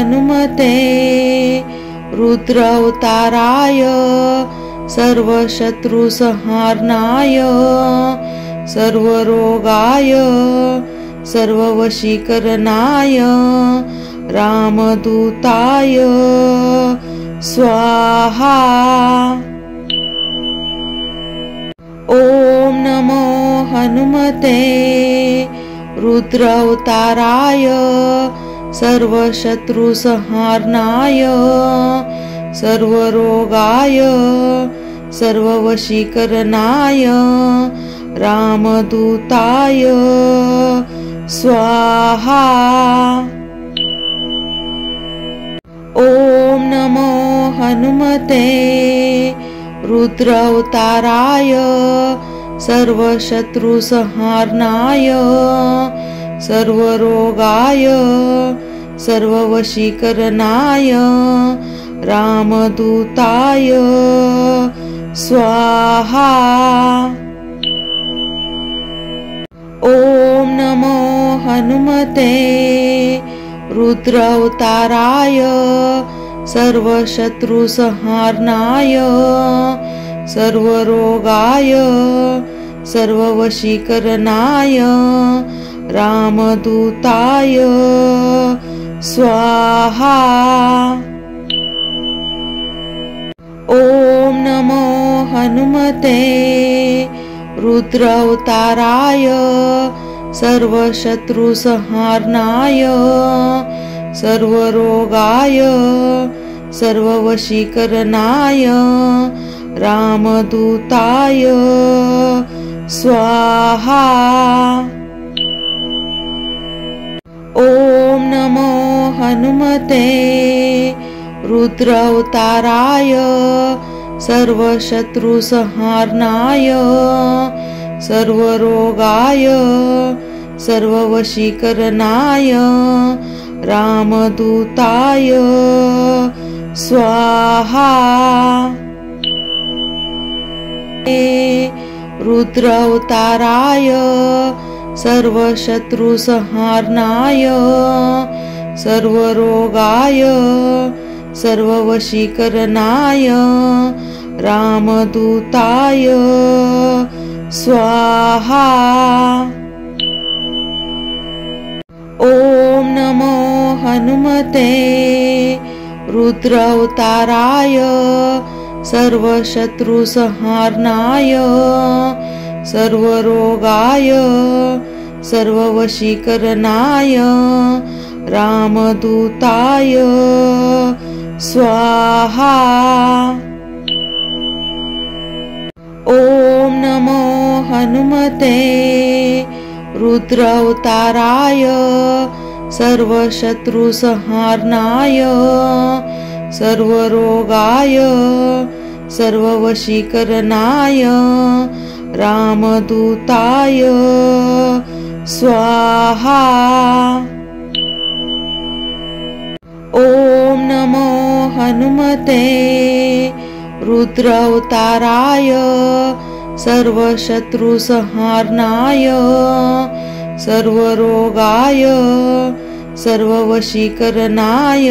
हनुमते रुद्रावताराय सर्वशत्रुसंहारणाय सर्वरोगाय सर्ववशीकरणाय रामदूताय स्वाहा। ओम नमो हनुमते रुद्रावताराय सर्वशत्रुसंहारणाय सर्वरोगाय सर्ववशीकरणाय रामदूताय स्वाहा। ओम नमो हनुमते रुद्रावताराय सर्वशत्रुसंहारणाय सर्वरोगाय सर्ववशीकरणाय रामदूताय स्वाहा। ओम नमो हनुमते रुद्रावताराय सर्वशत्रुसंहारणाय सर्वरोगाय सर्ववशीकरणाय रामदूताय स्वाहा। ओम नमो हनुमते रुद्रावताराय सर्वशत्रुसंहारणाय सर्वरोगाय सर्ववशीकरणाय रामदूताय स्वाहा। ओम नमो हनुमते रुद्रावताराय सर्वशत्रुसंहारणाय सर्वरोगाय सर्ववशीकरणाय रामदूताय स्वाहा। रुद्रावताराय सर्वशत्रुसंहारणाय सर्वरोगाय सर्ववशीकरणाय रामदूताय स्वाहा। ओम नमो हनुमते रुद्रावताराय सर्वशत्रुसंहारणाय सर्वरोगाय सर्ववशीकरणाय रामदूताय स्वाहा। ओम नमो हनुमते रुद्रावताराय सर्वशत्रुसंहारणाय सर्वरोगाय सर्ववशीकरणाय रामदूताय स्वाहा। ओम नमो हनुमते रुद्रावताराय सर्वशत्रुसंहारणाय सर्वरोगाय सर्ववशीकरणाय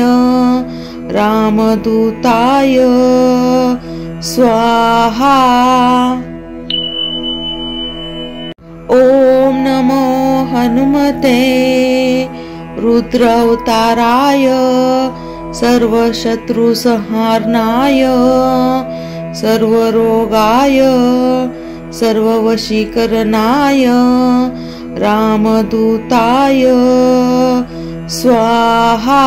रामदूताय स्वाहा। ओम नमो हनुमते रुद्रावताराय सर्वशत्रुसंहारणाय सर्वरोगाय सर्ववशीकरणाय रामदूताय स्वाहा।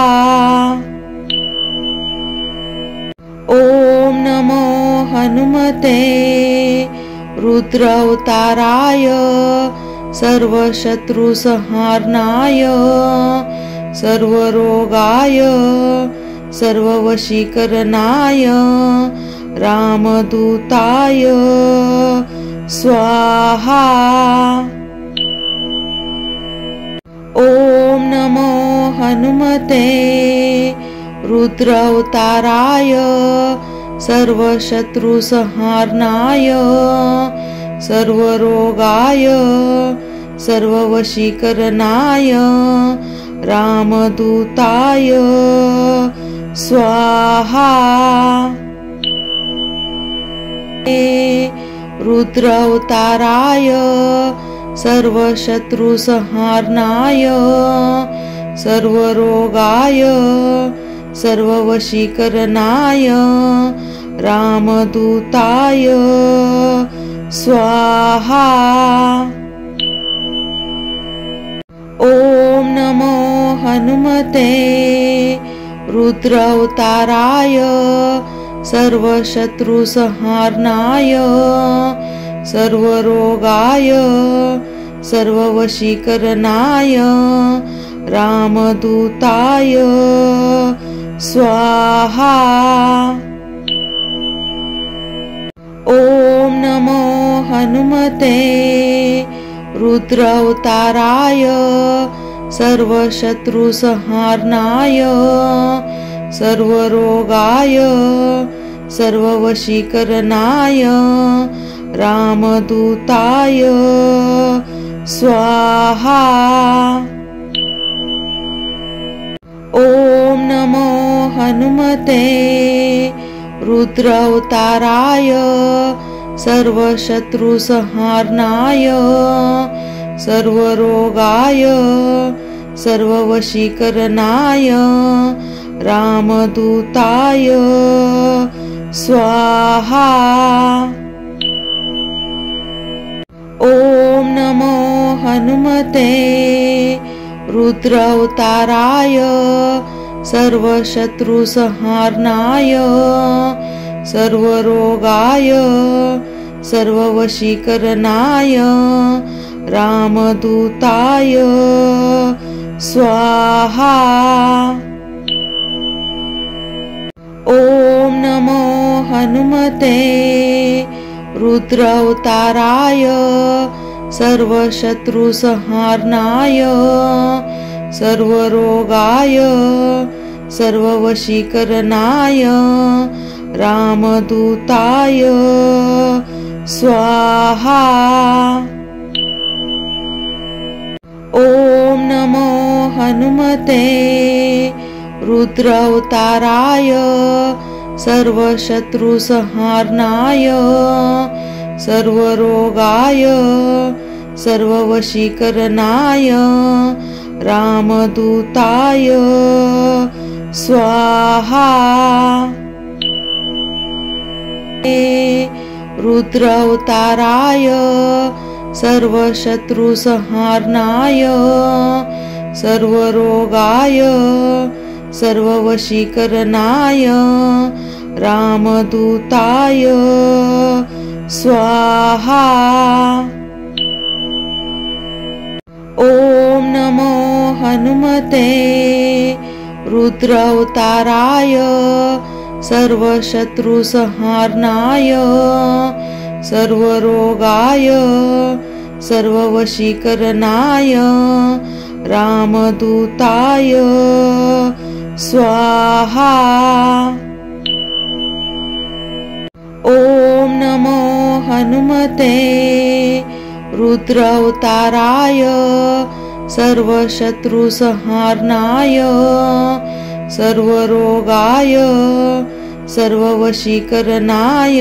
ओम नमो हनुमते रुद्रावताराय सर्वशत्रुसंहारणाय सर्वरोगाय सर्ववशीकरणाय रामदूताय स्वाहा। ओम नमो हनुमते रुद्रावताराय सर्वशत्रुसंहारणाय सर्वरोगाय सर्ववशीकरणाय रामदूताय स्वाहा। रुद्रावताराय सर्वशत्रुसंहारणाय सर्वरोगाय सर्ववशीकरणाय रामदूताय स्वाहा। ॐ नमो हनुमते रुद्रावताराय सर्वशत्रुसंहारणाय सर्वरोगाय सर्ववशीकरणाय रामदूताय स्वाहा। ॐ नमो हनुमते रुद्रावताराय सर्वशत्रुसंहारणाय सर्वरोगाय सर्ववशीकरणाय रामदूताय स्वाहा। ॐ नमो हनुमते रुद्रावताराय सर्वशत्रुसंहारणाय सर्वरोगाय सर्ववशीकरणाय रामदूताय स्वाहा। ॐ नमो हनुमते रुद्रावताराय सर्वशत्रुसंहारणाय सर्वरोगाय सर्ववशीकरणाय रामदूताय स्वाहा। ॐ नमो हनुमते रुद्रावताराय सर्वशत्रुसंहारणाय सर्वरोगाय सर्ववशीकरणाय रामदूताय स्वाहा। ॐ नमो हनुमते रुद्रावताराय सर्वशत्रुसंहारणाय सर्वरोगाय सर्ववशीकरणाय रामदूताय स्वाहा। रुद्रावताराय सर्वशत्रुसंहारणाय सर्वरोगाय सर्ववशीकरणाय रामदूताय स्वाहा। ॐ नमो हनुमते रुद्रावताराय सर्वशत्रुसंहारणाय सर्वरोगाय सर्ववशीकरणाय रामदूताय स्वाहा। ॐ नमो हनुमते रुद्रावताराय सर्वशत्रुसंहारणाय सर्वरोगाय सर्ववशीकरणाय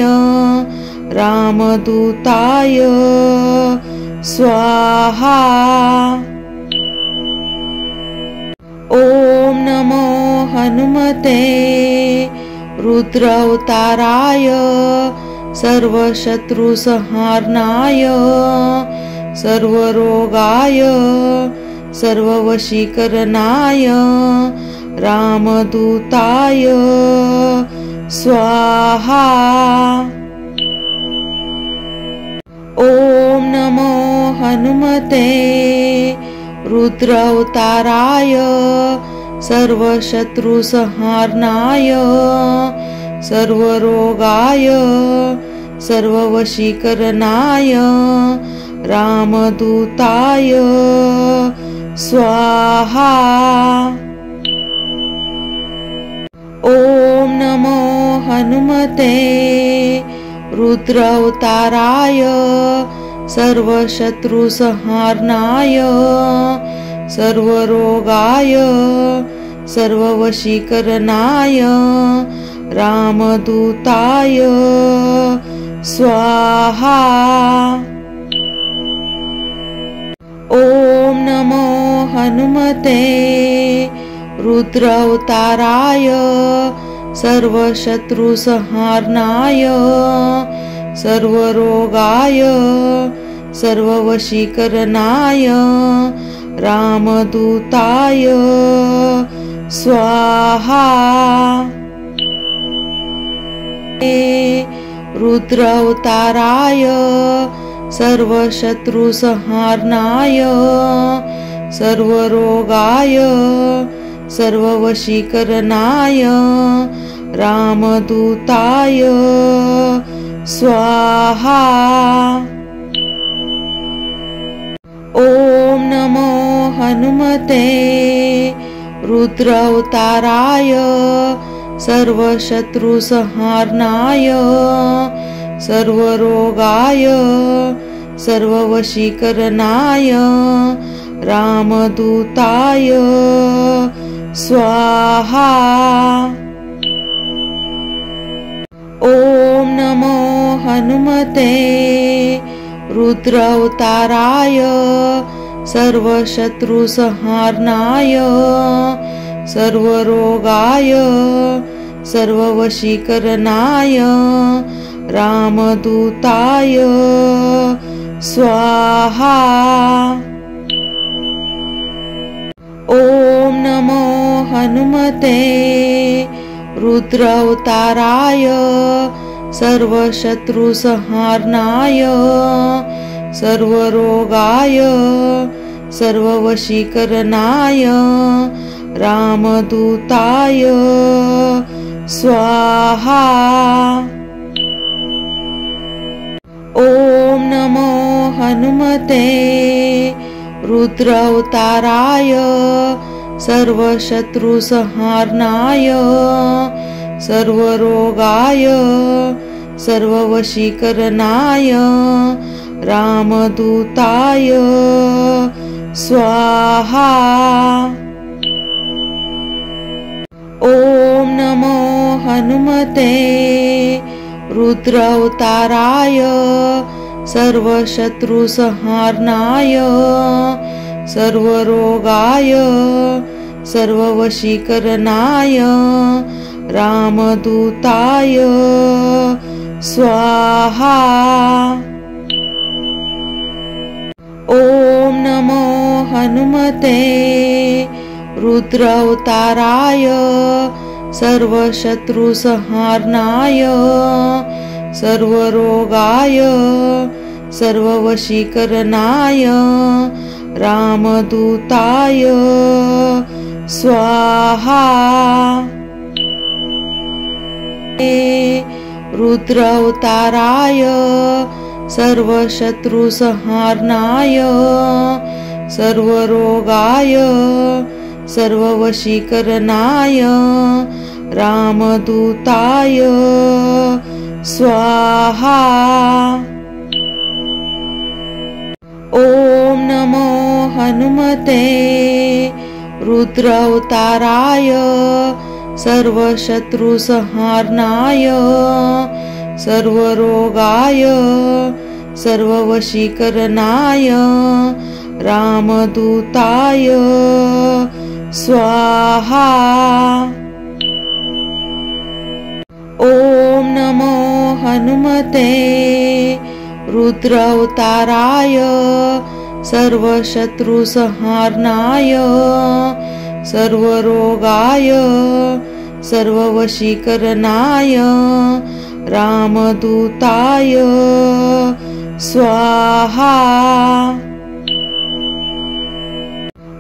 रामदूताय स्वाहा। ॐ नमो हनुमते रुद्रावताराय सर्वशत्रुसंहारणाय सर्वरोगाय सर्ववशीकरणाय रामदूताय स्वाहा। ॐ नमो हनुमते रुद्रावताराय सर्वशत्रुसंहारणाय सर्वरोगाय सर्ववशीकरणाय रामदूताय स्वाहा। ॐ नमो हनुमते रुद्रावताराय सर्वशत्रुसंहारणाय सर्वरोगाय सर्ववशीकरणाय रामदूताय स्वाहा। ॐ नमो हनुमते रुद्रावताराय सर्वशत्रुसंहारणाय सर्वरोगाय सर्ववशीकरणाय रामदूताय स्वाहा। रुद्रावताराय सर्वशत्रुसंहारणाय सर्वरोगाय सर्ववशीकरणाय रामदूताय स्वाहा। ॐ नमो हनुमते रुद्रावताराय सर्वशत्रुसंहारणाय सर्वरोगाय सर्ववशीकरणाय रामदूताय स्वाहा। ॐ नमो हनुमते रुद्रावताराय सर्वशत्रुसंहारणाय सर्वरोगाय सर्ववशीकरणाय रामदूताय स्वाहा। ॐ नमो हनुमते रुद्रावताराय सर्वशत्रुसंहारणाय सर्वरोगाय सर्ववशीकरणाय रामदूताय स्वाहा। ॐ नमो हनुमते रुद्रावताराय सर्वशत्रुसंहारणाय सर्वरोगाय सर्ववशीकरणाय रामदूताय स्वाहा। ॐ नमो हनुमते रुद्रावताराय सर्वशत्रुसंहारणाय सर्वरोगाय सर्ववशीकरणाय रामदूताय स्वाहा। ॐ नमो हनुमते रुद्रावताराय सर्वशत्रुसंहारणाय सर्वरोगाय सर्ववशीकरणाय रामदूताय स्वाहा। रुद्रावताराय सर्वशत्रुसंहारणाय सर्वरोगाय सर्ववशीकरणाय रामदूताय स्वाहा। ॐ नमो हनुमते रुद्रावताराय सर्वशत्रुसंहारणाय सर्वरोगाय सर्ववशीकरणाय रामदूताय स्वाहा। ॐ नमो हनुमते रुद्रावताराय सर्वशत्रुसंहारणाय सर्वरोगाय सर्ववशीकरणाय रामदूताय स्वाहा।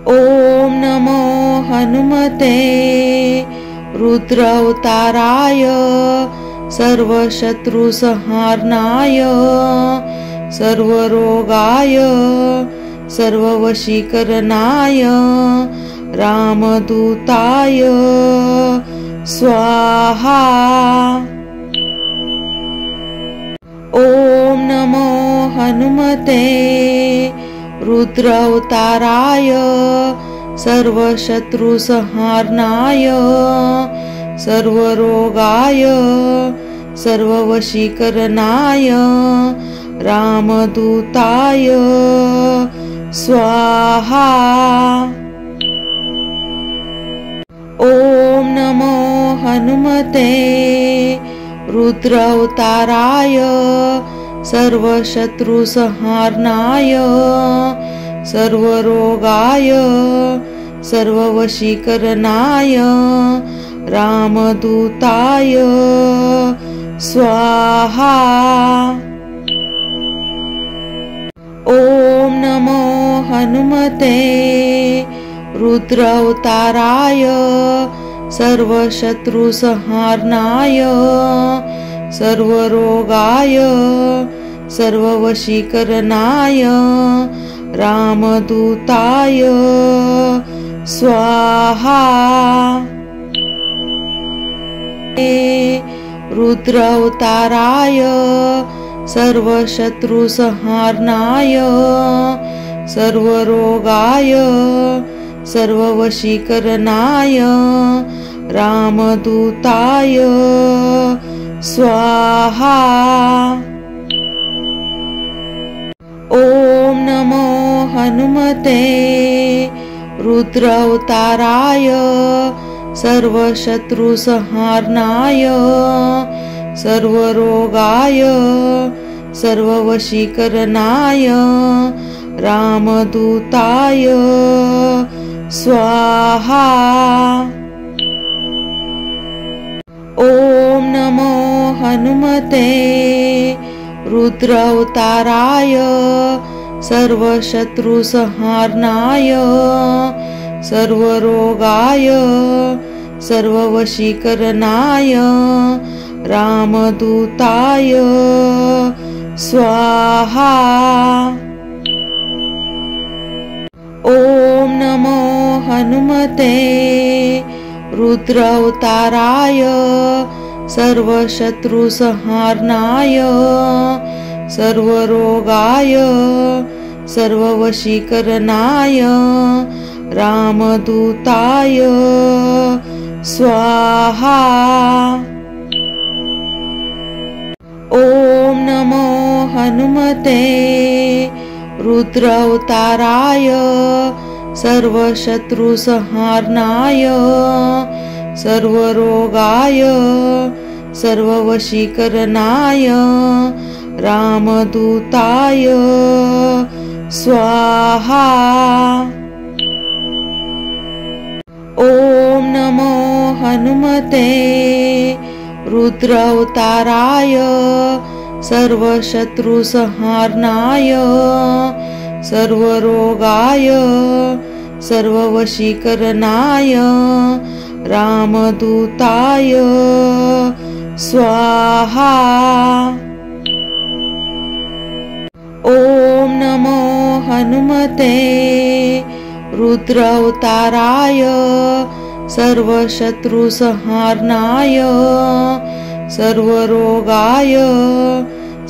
ॐ नमो हनुमते रुद्रावताराय सर्वशत्रुसंहारणाय सर्वरोगाय सर्ववशीकरणाय रामदूताय स्वाहा। ॐ नमो हनुमते रुद्रावताराय सर्वशत्रुसंहारणाय सर्वरोगाय सर्ववशीकरणाय रामदूताय स्वाहा। ओम नमो हनुमते रुद्रावताराय सर्वशत्रुसंहारणाय सर्वरोगाय सर्ववशीकरणाय रामदूताय स्वाहा। ओम नमो हनुमते रुद्रावताराय सर्वशत्रुसंहारणाय सर्वरोगाय सर्ववशीकरणाय रामदूताय स्वाहा। रुद्रावताराय सर्वशत्रुसंहारणाय सर्वरोगाय सर्ववशीकरणाय रामदूताय स्वाहा। ओम नमो हनुमते रुद्रावताराय सर्वशत्रुसंहारणाय सर्वरोगाय सर्ववशीकरणाय रामदूताय स्वाहा। ओम नमो हनुमते रुद्रावताराय सर्वशत्रुसंहारणाय सर्वरोगाय सर्ववशीकरणाय रामदूताय स्वाहा। ओम नमो हनुमते रुद्रावताराय सर्वशत्रुसंहारणाय सर्वरोगाय सर्ववशीकरणाय रामदूताय स्वाहा। ओम नमो हनुमते रुद्रावताराय सर्वशत्रुसंहारणाय सर्वरोगाय सर्ववशीकरणाय रामदूताय स्वाहा। ओम नमो हनुमते रुद्रावताराय सर्वशत्रुसंहारणाय सर्वरोगाय सर्ववशीकरणाय रामदूताय स्वाहा। ओम नमो हनुमते रुद्रावताराय सर्वशत्रुसंहारणाय सर्वरोगाय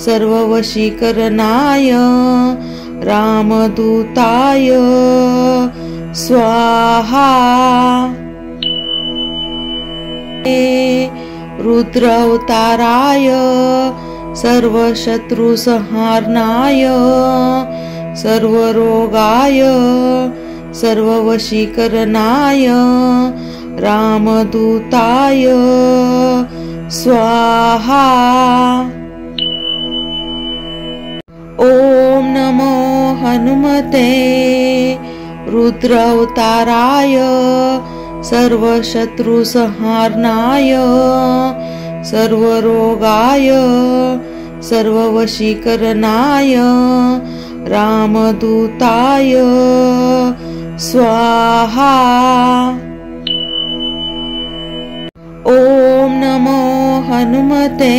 सर्ववशीकरणाय रामदूताय स्वाहा। रुद्रावताराय सर्वशत्रुसंहारणाय सर्वरोगाय सर्ववशीकरणाय रामदूताय स्वाहा। ओम नमो हनुमते रुद्रावताराय सर्वशत्रुसंहारणाय सर्वरोगाय सर्ववशीकरणाय रामदूताय स्वाहा। ओम नमो हनुमते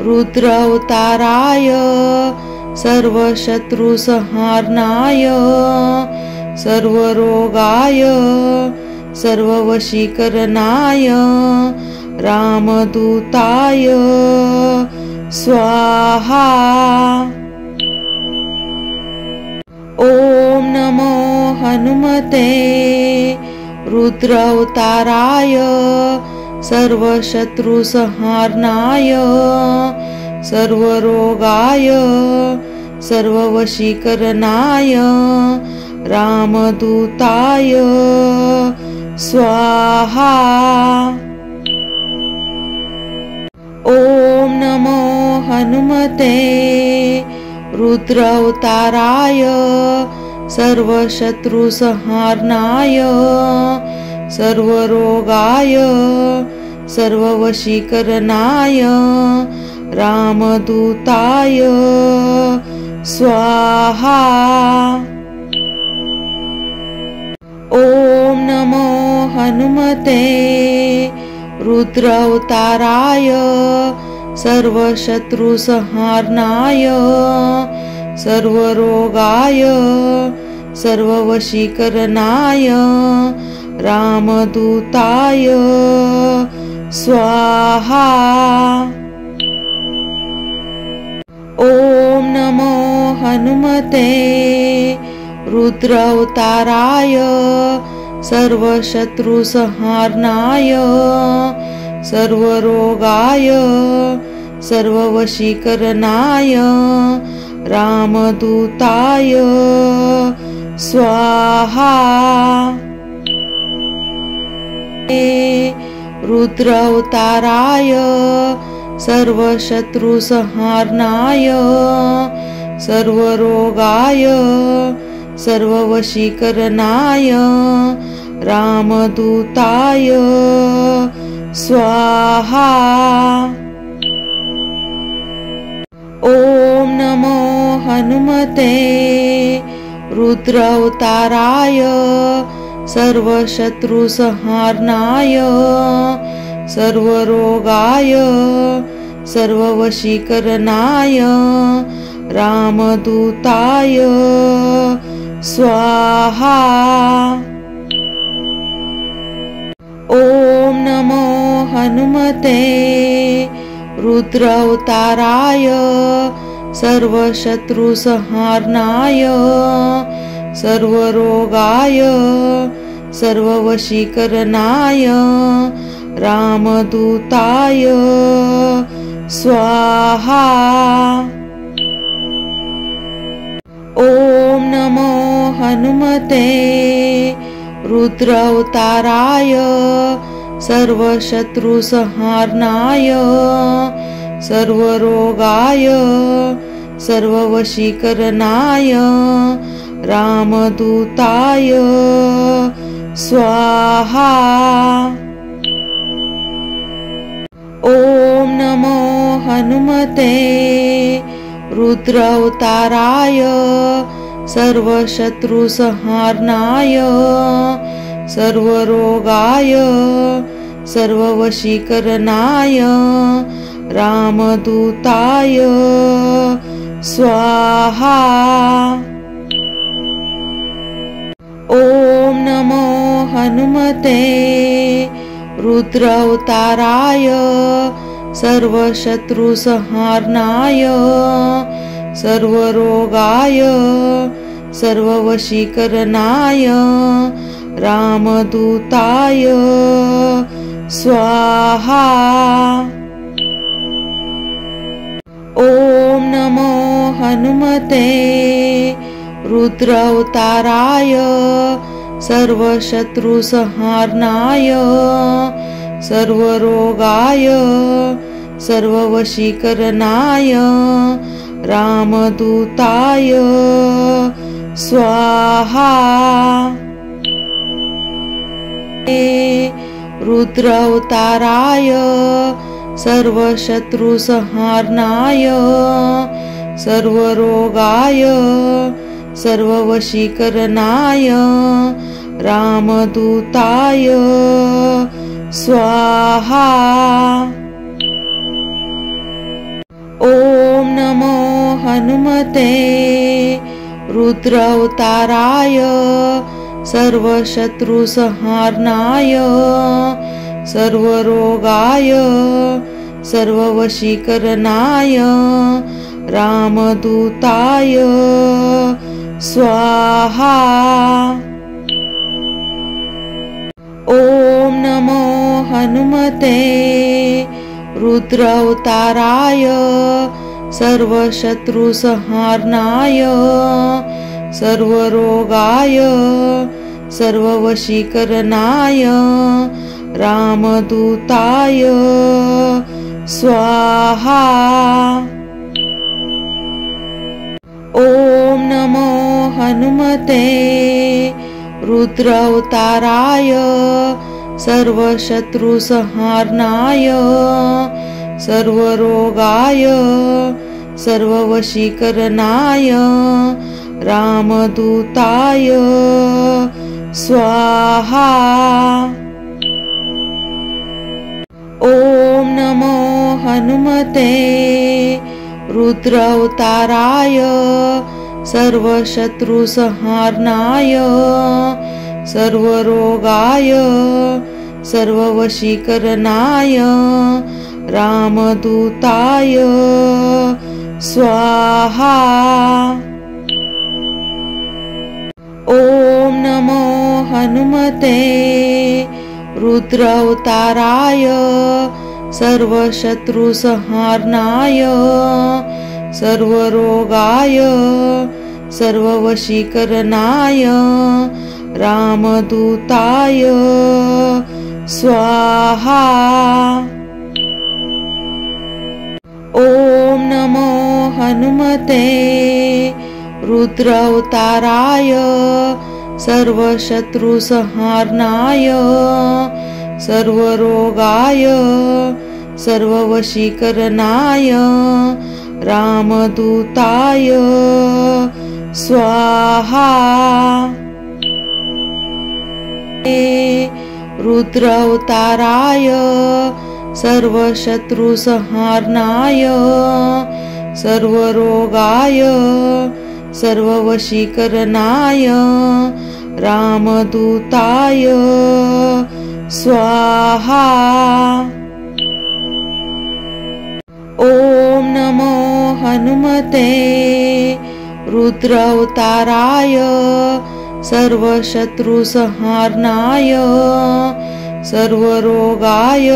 रुद्रावताराय सर्वशत्रुसंहारणाय सर्वरोगाय सर्ववशीकरणाय रामदूताय स्वाहा। ॐ नमो हनुमते रुद्रावताराय सर्वशत्रुसंहारणाय सर्वरोगाय सर्ववशीकरणाय रामदूताय स्वाहा। ॐ नमो हनुमते रुद्रावताराय सर्वशत्रुसंहारणाय सर्वरोगाय सर्ववशीकरणाय रामदूताय स्वाहा। ॐ नमो हनुमते रुद्रावताराय सर्वशत्रुसंहारणाय सर्वरोगाय सर्ववशीकरणाय रामदूताय स्वाहा। ॐ नमो हनुमते रुद्रावताराय सर्वशत्रुसंहारणाय सर्वरोगाय सर्ववशीकरणाय रामदूताय स्वाहा। रुद्रावताराय सर्वशत्रुसंहारणाय सर्वरोगाय सर्ववशीकरणाय रामदूताय स्वाहा। ॐ नमो हनुमते रुद्रावताराय सर्वशत्रुसंहारणाय सर्वरोगाय सर्ववशीकरणाय रामदूताय स्वाहा। ॐ नमो हनुमते रुद्रावताराय सर्वशत्रुसंहारणाय सर्वरोगाय सर्ववशीकरणाय रामदूताय स्वाहा। ॐ नमो हनुमते रुद्रावताराय सर्वशत्रुसंहारणाय सर्वरोगाय सर्ववशीकरणाय रामदूताय स्वाहा। ॐ नमो हनुमते रुद्रावताराय सर्वशत्रुसंहारणाय सर्वरोगाय सर्ववशीकरणाय रामदूताय स्वाहा। ॐ नमो हनुमते रुद्रावताराय सर्वशत्रुसंहारणाय सर्वरोगाय सर्ववशीकरणाय रामदूताय स्वाहा। ॐ नमो हनुमते रुद्रावताराय सर्वशत्रुसंहारणाय सर्वरोगाय सर्ववशीकरणाय रामदूताय स्वाहा। रुद्रावताराय सर्वशत्रुसंहारणाय सर्वरोगाय सर्ववशीकरणाय रामदूताय स्वाहा। ॐ नमो हनुमते रुद्रावताराय सर्वशत्रुसंहारणाय सर्वरोगाय सर्ववशीकरणाय रामदूताय स्वाहा। ॐ नमो हनुमते रुद्रावताराय सर्वशत्रुसंहारणाय सर्वरोगाय सर्ववशीकरणाय रामदूताय स्वाहा। ॐ नमो हनुमते रुद्रावताराय सर्वशत्रुसंहारणाय सर्वरोगाय सर्ववशीकरणाय रामदूताय स्वाहा। ॐ नमो हनुमते रुद्रावताराय सर्वशत्रुसंहारणाय सर्वरोगाय सर्ववशीकरणाय रामदूताय स्वाहा। ॐ नमो हनुमते रुद्रावताराय सर्वशत्रुसंहारणाय सर्वरोगाय सर्ववशीकरणाय रामदूताय स्वाहा। ॐ नमो हनुमते रुद्रावताराय सर्वशत्रुसंहारणाय सर्वरोगाय सर्ववशीकरणाय रामदूताय स्वाहा। रुद्रावताराय सर्वशत्रुसंहारणाय सर्वरोगाय सर्ववशीकरणाय रामदूताय स्वाहा। ॐ नमो हनुमते रुद्रावताराय सर्वशत्रुसंहारणाय सर्वरोगाय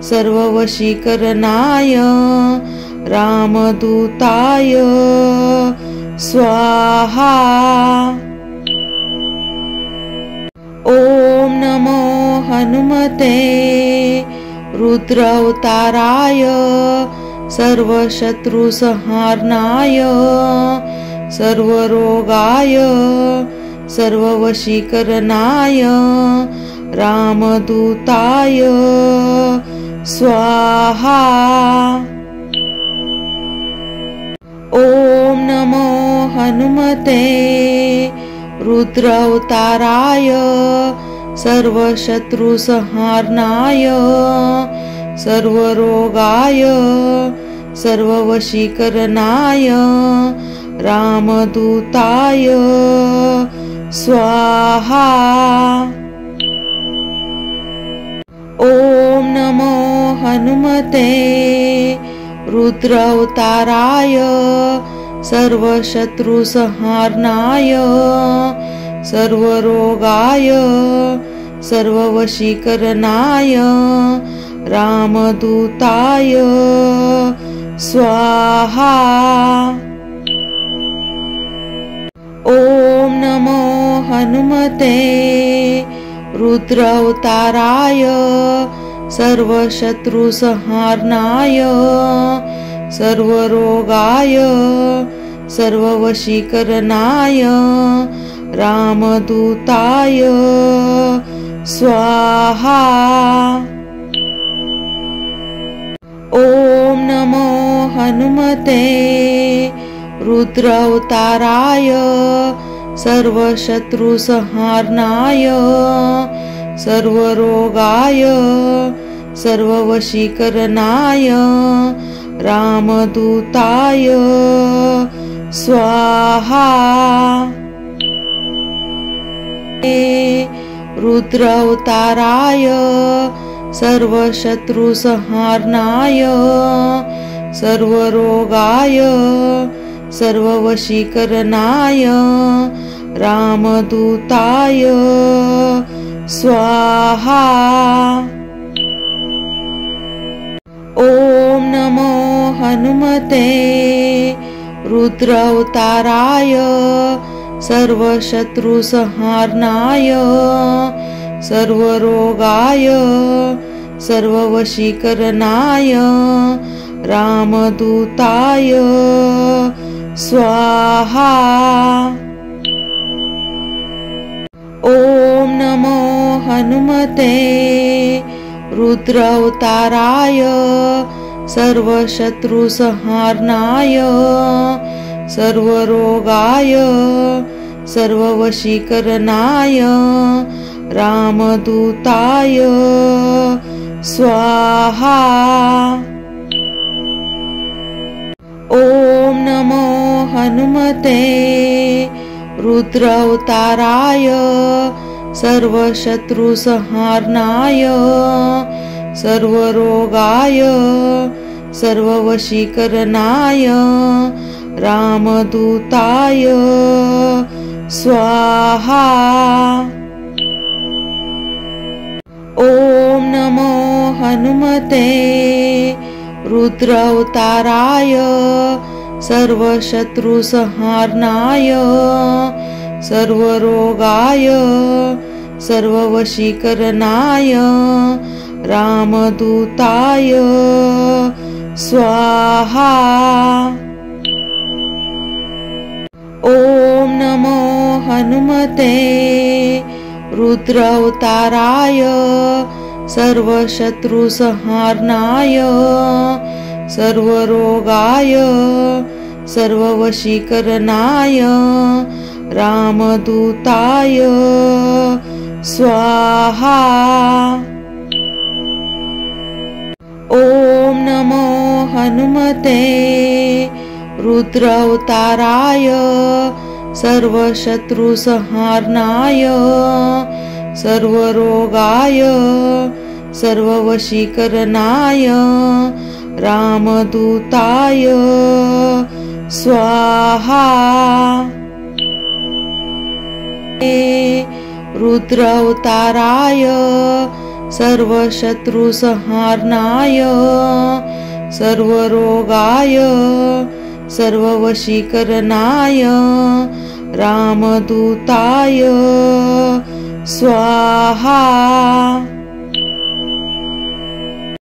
सर्ववशीकरणाय रामदूताय स्वाहा। ॐ नमो हनुमते रुद्रावताराय सर्वशत्रुसंहारणाय सर्वरोगाय सर्ववशीकरणाय रामदूताय स्वाहा। ॐ नमो हनुमते रुद्रावताराय सर्वशत्रुसंहारणाय सर्वरोगाय सर्ववशीकरणाय रामदूताय स्वाहा। ॐ नमो हनुमते रुद्रावताराय सर्वशत्रुसंहारणाय सर्वरोगाय सर्ववशीकरणाय रामदूताय स्वाहा। ॐ नमो हनुमते रुद्रावताराय सर्वशत्रुसंहारणाय सर्वरोगाय सर्ववशीकरणाय रामदूताय स्वाहा। ॐ नमो हनुमते रुद्रावताराय सर्वशत्रुसंहारणाय सर्वरोगाय सर्ववशीकरणाय रामदूताय स्वाहा। रुद्रावताराय सर्वशत्रुसंहारणाय सर्वरोगाय सर्ववशीकरणाय रामदूताय स्वाहा। ॐ नमो हनुमते रुद्रावताराय सर्वशत्रुसंहारणाय सर्वरोगाय सर्ववशीकरणाय रामदूताय स्वाहा। ॐ नमो हनुमते रुद्रावताराय सर्वशत्रुसंहारणाय सर्वरोगाय सर्ववशीकरणाय रामदूताय स्वाहा। ॐ नमो हनुमते रुद्रावताराय सर्वशत्रुसंहारणाय सर्वरोगाय सर्ववशीकरणाय रामदूताय स्वाहा। ॐ नमो हनुमते रुद्रावताराय सर्वशत्रुसंहारणाय सर्वरोगाय सर्ववशीकरणाय रामदूताय स्वाहा। ॐ नमो हनुमते रुद्रावताराय सर्वशत्रुसंहारणाय सर्वरोगाय सर्ववशीकरणाय रामदूताय स्वाहा। ॐ नमो हनुमते रुद्रावताराय सर्वशत्रुसंहारणाय सर्वरोगाय सर्ववशीकरणाय रामदूताय स्वाहा। रुद्रावताराय सर्वशत्रुसंहारणाय सर्वरोगाय सर्ववशीकरणाय रामदूताय स्वाहा।